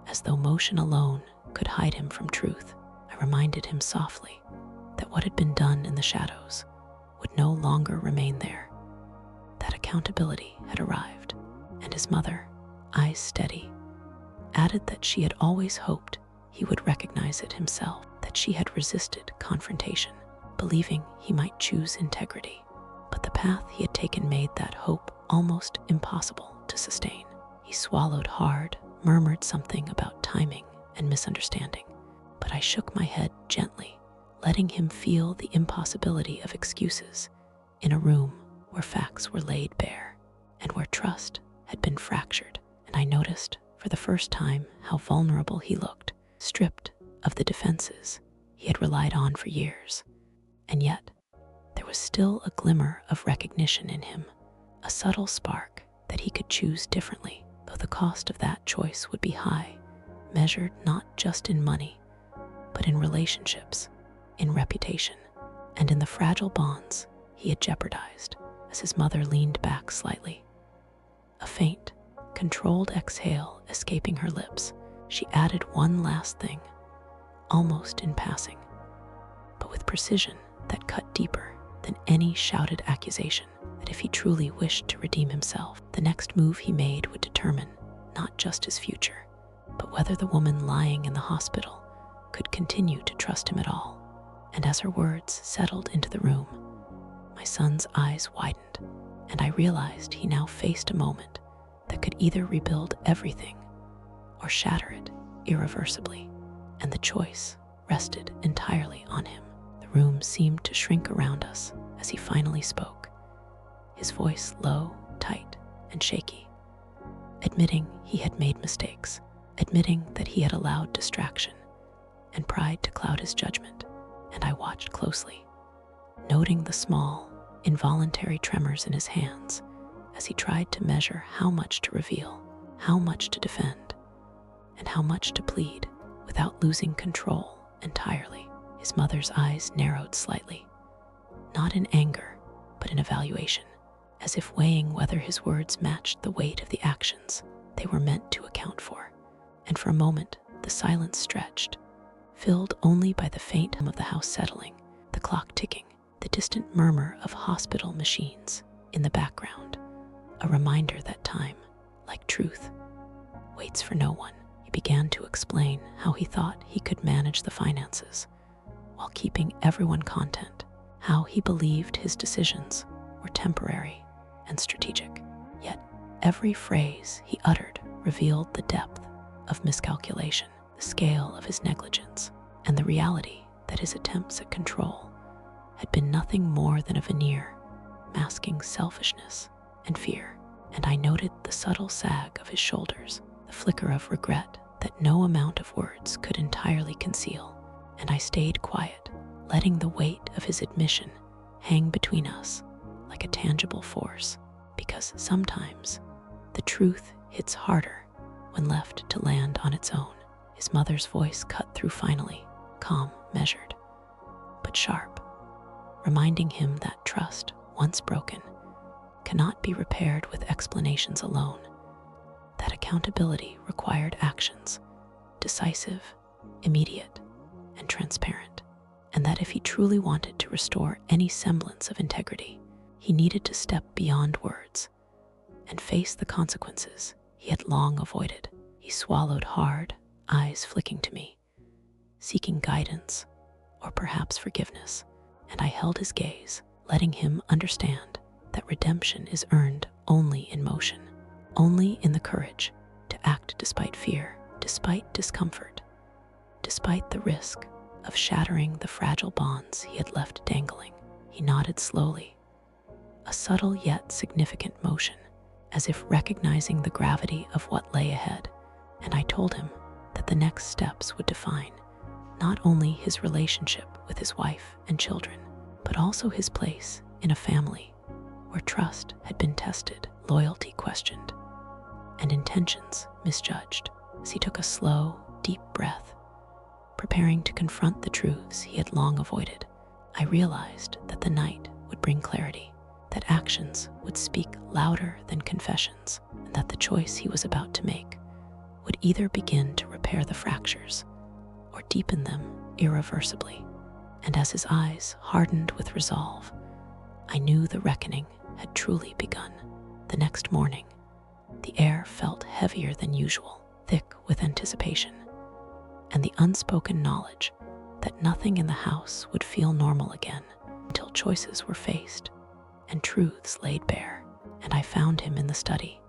as though motion alone could hide him from truth. I reminded him softly that what had been done in the shadows would no longer remain there, that accountability had arrived, and his mother, eyes steady, added that she had always hoped he would recognize it himself, that she had resisted confrontation, believing he might choose integrity, but the path he had taken made that hope almost impossible to sustain. He swallowed hard, murmured something about timing and misunderstanding, but I shook my head gently, letting him feel the impossibility of excuses in a room where facts were laid bare and where trust had been fractured. And I noticed for the first time how vulnerable he looked, stripped of the defenses he had relied on for years. And yet, there was still a glimmer of recognition in him, a subtle spark that he could choose differently, though the cost of that choice would be high, measured not just in money, but in relationships, in reputation, and in the fragile bonds he had jeopardized. As his mother leaned back slightly, a faint, controlled exhale escaping her lips, she added one last thing, almost in passing, but with precision that cut deeper than any shouted accusation, that if he truly wished to redeem himself, the next move he made would determine not just his future, but whether the woman lying in the hospital could continue to trust him at all. And as her words settled into the room, my son's eyes widened, and I realized he now faced a moment that could either rebuild everything or shatter it irreversibly, and the choice rested entirely on him. The room seemed to shrink around us as he finally spoke, his voice low, tight, and shaky, admitting he had made mistakes, admitting that he had allowed distraction and pride to cloud his judgment. And I watched closely, noting the small, involuntary tremors in his hands as he tried to measure how much to reveal, how much to defend, and how much to plead without losing control entirely. His mother's eyes narrowed slightly, not in anger, but in evaluation, as if weighing whether his words matched the weight of the actions they were meant to account for. And for a moment, the silence stretched, filled only by the faint hum of the house settling, the clock ticking, the distant murmur of hospital machines in the background, a reminder that time, like truth, waits for no one. He began to explain how he thought he could manage the finances while keeping everyone content, how he believed his decisions were temporary and strategic. Yet every phrase he uttered revealed the depth of miscalculation, the scale of his negligence, and the reality that his attempts at control had been nothing more than a veneer masking selfishness and fear. And I noted the subtle sag of his shoulders, the flicker of regret that no amount of words could entirely conceal. And I stayed quiet, letting the weight of his admission hang between us like a tangible force, because sometimes the truth hits harder when left to land on its own. His mother's voice cut through finally, calm, measured, but sharp, reminding him that trust, once broken, cannot be repaired with explanations alone, that accountability required actions, decisive, immediate, and transparent, and that if he truly wanted to restore any semblance of integrity, he needed to step beyond words and face the consequences he had long avoided. He swallowed hard, eyes flicking to me, seeking guidance or perhaps forgiveness, and I held his gaze, letting him understand that redemption is earned only in motion, only in the courage to act despite fear, despite discomfort, despite the risk of shattering the fragile bonds he had left dangling. He nodded slowly, a subtle yet significant motion, as if recognizing the gravity of what lay ahead, and I told him that the next steps would define not only his relationship with his wife and children, but also his place in a family where trust had been tested, loyalty questioned, and intentions misjudged. As he took a slow, deep breath, preparing to confront the truths he had long avoided, I realized that the night would bring clarity, that actions would speak louder than confessions, and that the choice he was about to make would either begin to repair the fractures or deepen them irreversibly. And as his eyes hardened with resolve, I knew the reckoning had truly begun. The next morning, the air felt heavier than usual, thick with anticipation, and the unspoken knowledge that nothing in the house would feel normal again until choices were faced and truths laid bare. And I found him in the study,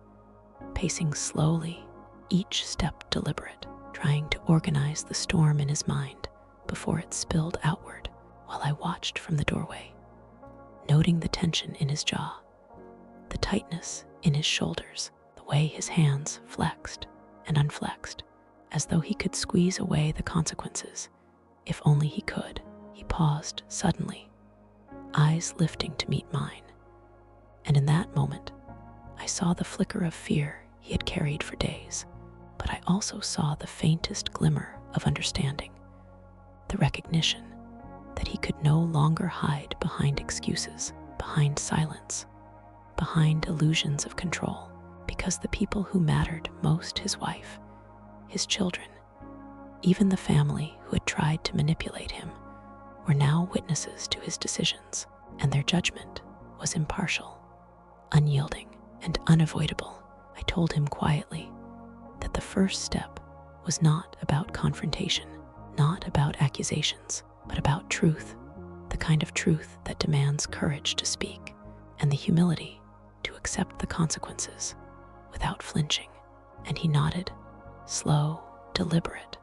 pacing slowly, each step deliberate, trying to organize the storm in his mind before it spilled outward, while I watched from the doorway, noting the tension in his jaw, the tightness in his shoulders, the way his hands flexed and unflexed, as though he could squeeze away the consequences if only he could. He paused suddenly, eyes lifting to meet mine, and in that moment, I saw the flicker of fear he had carried for days, but I also saw the faintest glimmer of understanding, the recognition that he could no longer hide behind excuses, behind silence, behind illusions of control, because the people who mattered most, his wife, his children, even the family who had tried to manipulate him, were now witnesses to his decisions, and their judgment was impartial, unyielding, and unavoidable. I told him quietly that the first step was not about confrontation, not about accusations, but about truth, the kind of truth that demands courage to speak and the humility to accept the consequences without flinching. And he nodded, slow, deliberate,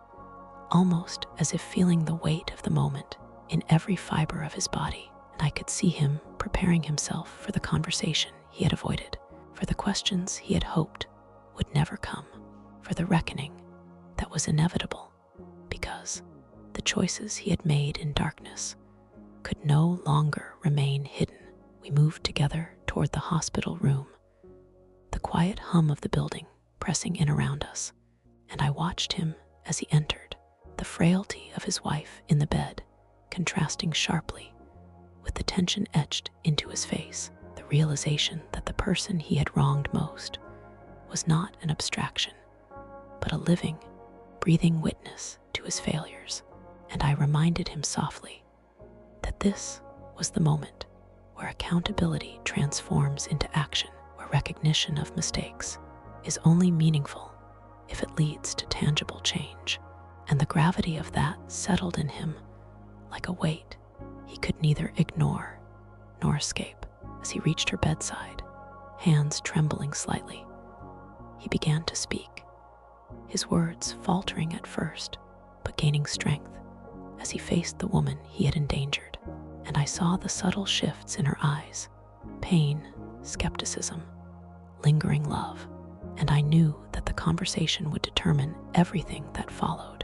almost as if feeling the weight of the moment in every fiber of his body. And I could see him preparing himself for the conversation he had avoided, for the questions he had hoped would never come, for the reckoning that was inevitable, because the choices he had made in darkness could no longer remain hidden. We moved together toward the hospital room, the quiet hum of the building pressing in around us, and I watched him as he entered, the frailty of his wife in the bed contrasting sharply with the tension etched into his face, the realization that the person he had wronged most was not an abstraction, but a living, breathing witness to his failures. And I reminded him softly that this was the moment where accountability transforms into action, where recognition of mistakes is only meaningful if it leads to tangible change. And the gravity of that settled in him like a weight he could neither ignore nor escape. As he reached her bedside, hands trembling slightly. He began to speak, his words faltering at first, but gaining strength as he faced the woman he had endangered. And I saw the subtle shifts in her eyes: pain, skepticism, lingering love. And I knew that the conversation would determine everything that followed,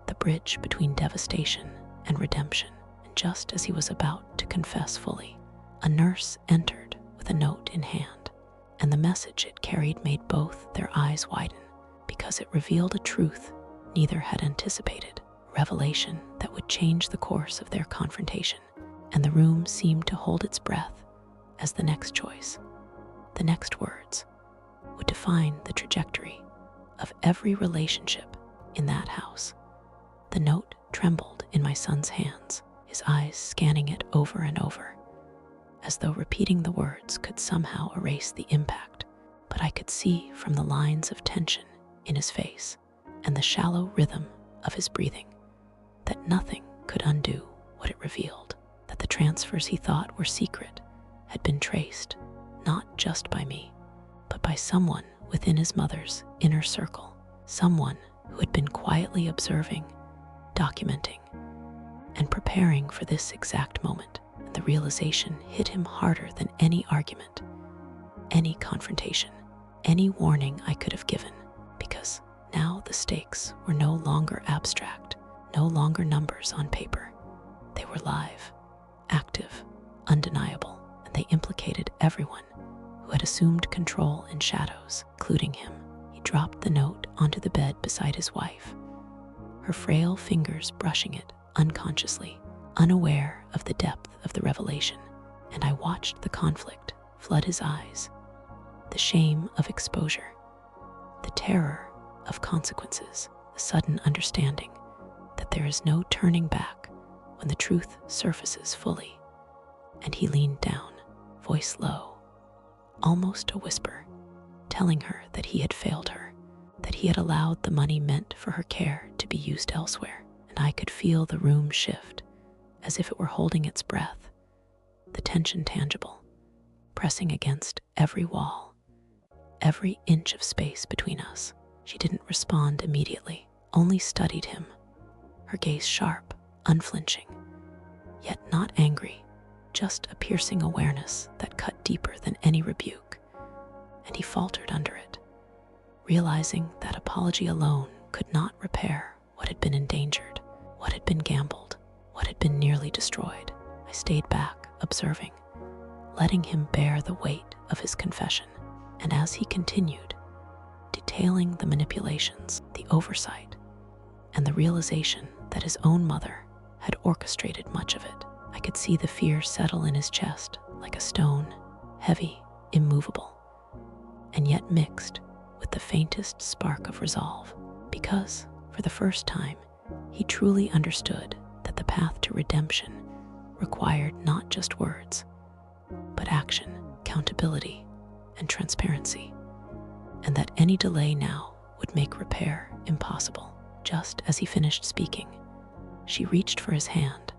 the bridge between devastation and redemption. And just as he was about to confess fully, a nurse entered with a note in hand, and the message it carried made both their eyes widen, because it revealed a truth neither had anticipated, revelation that would change the course of their confrontation. And the room seemed to hold its breath as the next choice, the next words, would define the trajectory of every relationship in that house. The note trembled in my son's hands, his eyes scanning it over and over, as though repeating the words could somehow erase the impact. But I could see from the lines of tension in his face and the shallow rhythm of his breathing that nothing could undo what it revealed, that the transfers he thought were secret had been traced not just by me, but by someone within his mother's inner circle, someone who had been quietly observing, documenting, and preparing for this exact moment. And the realization hit him harder than any argument, any confrontation, any warning I could have given, because now the stakes were no longer abstract, no longer numbers on paper. They were live, active, undeniable, and they implicated everyone who had assumed control in shadows, including him. He dropped the note onto the bed beside his wife, her frail fingers brushing it unconsciously, unaware of the depth of the revelation. And I watched the conflict flood his eyes, the shame of exposure, the terror of consequences, the sudden understanding that there is no turning back when the truth surfaces fully. And he leaned down, voice low, almost a whisper, telling her that he had failed her, that he had allowed the money meant for her care to be used elsewhere. And I could feel the room shift, as if it were holding its breath, the tension tangible, pressing against every wall, every inch of space between us. She didn't respond immediately, only studied him, her gaze sharp, unflinching, yet not angry, just a piercing awareness that cut deeper than any rebuke. And he faltered under it, realizing that apology alone could not repair what had been endangered, what had been gambled, what had been nearly destroyed. I stayed back, observing, letting him bear the weight of his confession. And as he continued, detailing the manipulations, the oversight, and the realization that his own mother had orchestrated much of it, I could see the fear settle in his chest like a stone, heavy, immovable, and yet mixed with the faintest spark of resolve, because, for the first time, he truly understood that the path to redemption required not just words, but action, accountability, and transparency, and that any delay now would make repair impossible. Just as he finished speaking, she reached for his hand,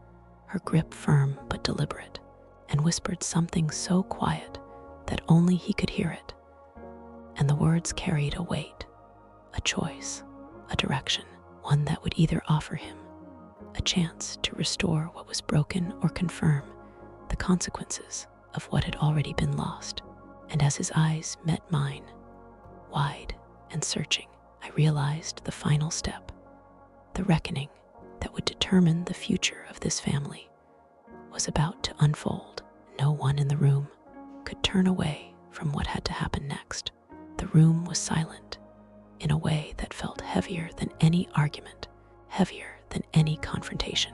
her grip firm but deliberate, and whispered something so quiet that only he could hear it. And the words carried a weight, a choice, a direction, one that would either offer him a chance to restore what was broken or confirm the consequences of what had already been lost. And as his eyes met mine, wide and searching, I realized the final step, the reckoning that would determine the future of this family, was about to unfold. No one in the room could turn away from what had to happen next. The room was silent in a way that felt heavier than any argument, heavier than any confrontation,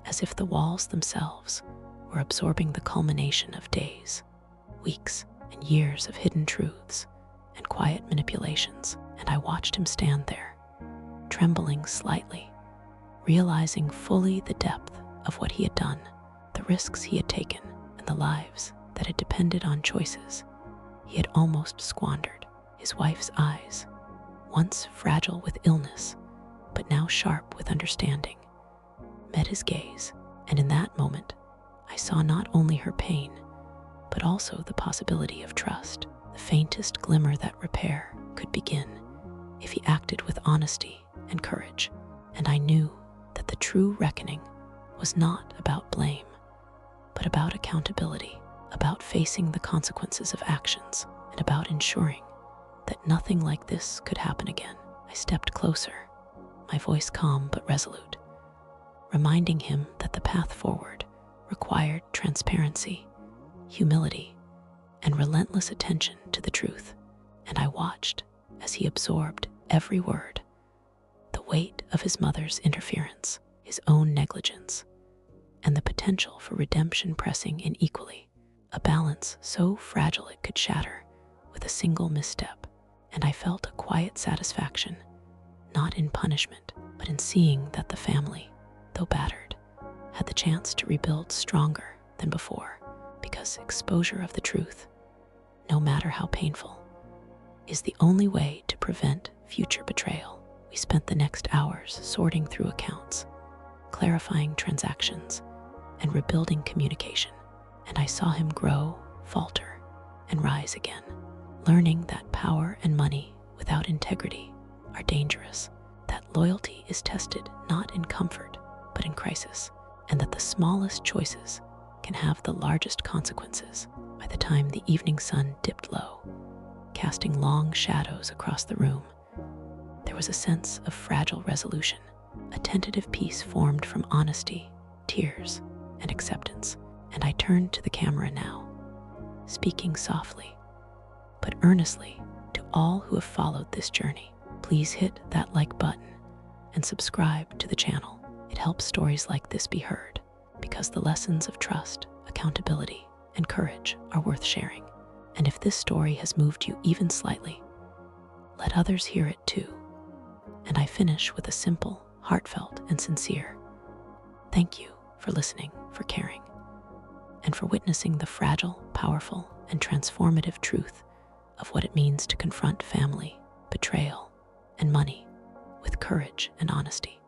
as if the walls themselves were absorbing the culmination of days, weeks, and years of hidden truths and quiet manipulations. And I watched him stand there, trembling slightly, realizing fully the depth of what he had done, the risks he had taken, and the lives that had depended on choices he had almost squandered. His wife's eyes, once fragile with illness, but now sharp with understanding, met his gaze, and in that moment, I saw not only her pain, but also the possibility of trust. the faintest glimmer that repair could begin if he acted with honesty and courage. And I knew that the true reckoning was not about blame, but about accountability, about facing the consequences of actions, and about ensuring that nothing like this could happen again. I stepped closer, my voice calm but resolute, reminding him that the path forward required transparency, humility, and relentless attention to the truth. And I watched as he absorbed every word, the weight of his mother's interference, his own negligence, and the potential for redemption pressing in equally, a balance so fragile it could shatter with a single misstep. And I felt a quiet satisfaction, not in punishment, but in seeing that the family, though battered, had the chance to rebuild stronger than before, because exposure of the truth, no matter how painful, is the only way to prevent future betrayal. We spent the next hours sorting through accounts, clarifying transactions, and rebuilding communication, and I saw him grow, falter, and rise again, learning that power and money without integrity are dangerous, that loyalty is tested not in comfort, but in crisis, and that the smallest choices can have the largest consequences. By the time the evening sun dipped low, casting long shadows across the room, there was a sense of fragile resolution. A tentative peace formed from honesty, tears, and acceptance. And I turned to the camera now, speaking softly but earnestly to all who have followed this journey. Please hit that like button and subscribe to the channel. It helps stories like this be heard, because the lessons of trust, accountability, and courage are worth sharing. And if this story has moved you even slightly, let others hear it too. And I finish with a simple, heartfelt, and sincere thank you for listening, for caring, and for witnessing the fragile, powerful, and transformative truth of what it means to confront family, betrayal, and money with courage and honesty.